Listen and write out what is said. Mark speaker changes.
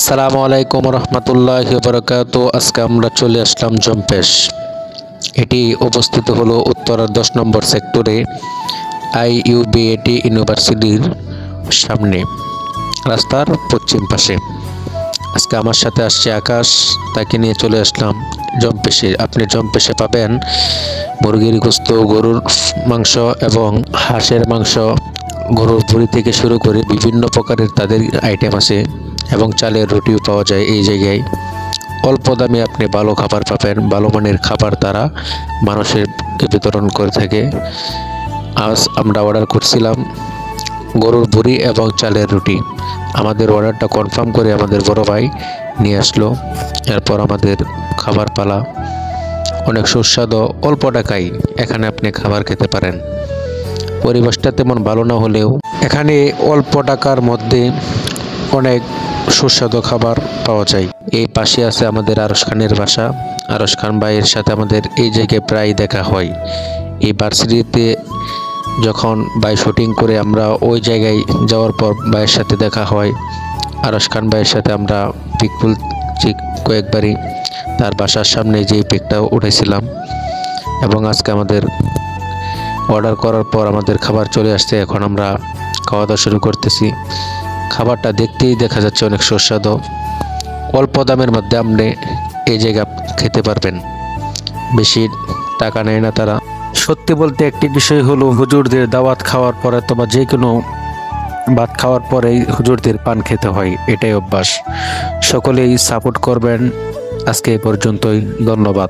Speaker 1: আসসালামু আলাইকুম রহমতুল্লাহি বারাকাতু। আজকে আমরা চলে আসলাম জম্পেশ। এটি অবস্থিত হলো উত্তরার 10 নম্বর সেক্টরে IUBAT ইউনিভার্সিটির সামনে, রাস্তার পশ্চিম পাশে। আজকে আমার সাথে আসছে আকাশ, তাকে নিয়ে চলে আসলাম জম্পেশে। আপনি জম্পেশে পাবেন মুরগির গোস্ত, গরুর মাংস এবং হাঁসের মাংস, গরুর ভুঁড়ি থেকে শুরু করে বিভিন্ন প্রকারের তাদের আইটেম আছে এবং চালের রুটিও পাওয়া যায় এই জায়গায়। অল্প দামে আপনি ভালো খাবার পাবেন, ভালো মানের খাবার তারা মানুষের বিতরণ করে থাকে। আজ আমরা অর্ডার করছিলাম গরুর ভুঁড়ি এবং চালের রুটি। আমাদের অর্ডারটা কনফার্ম করে আমাদের বড় ভাই নিয়ে আসলো। এরপর আমাদের খাবার পালা। অনেক সুস্বাদু, অল্প টাকায় এখানে আপনি খাবার খেতে পারেন। পরিবেশটা তেমন ভালো না হলেও এখানে অল্প টাকার মধ্যে অনেক সুস্বাদু খাবার পাওয়া যায়। এই পাশে আছে আমাদের আরশ খানের বাসা। আরশ খান ভাইয়ের সাথে আমাদের এই জায়গায় প্রায় দেখা হয়। এই ভার্সিটিতে যখন ভাই শুটিং করে আমরা ওই জায়গায় যাওয়ার পর ভাইয়ের সাথে দেখা হয়। আরশ খান ভাইয়ের সাথে আমরা পিক তুলছি কয়েকবারই। তার বাসার সামনে যে পিকটা উঠেছিলাম। এবং আজকে আমাদের অর্ডার করার পর আমাদের খাবার চলে আসছে। এখন আমরা খাওয়া দাওয়া শুরু করতেছি। খাবারটা দেখতেই দেখা যাচ্ছে অনেক সুস্বাদু। অল্প দামের মধ্যে আপনি এই জায়গা খেতে পারবেন, বেশি টাকা নেয় না তারা। সত্যি বলতে একটি বিষয় হলো, হুজুরদের দাওয়াত খাওয়ার পরে অথবা যে কোনো ভাত খাওয়ার পরেই হুজুরদের পান খেতে হয়, এটাই অভ্যাস। সকলেই সাপোর্ট করবেন। আজকে এই পর্যন্তই, ধন্যবাদ।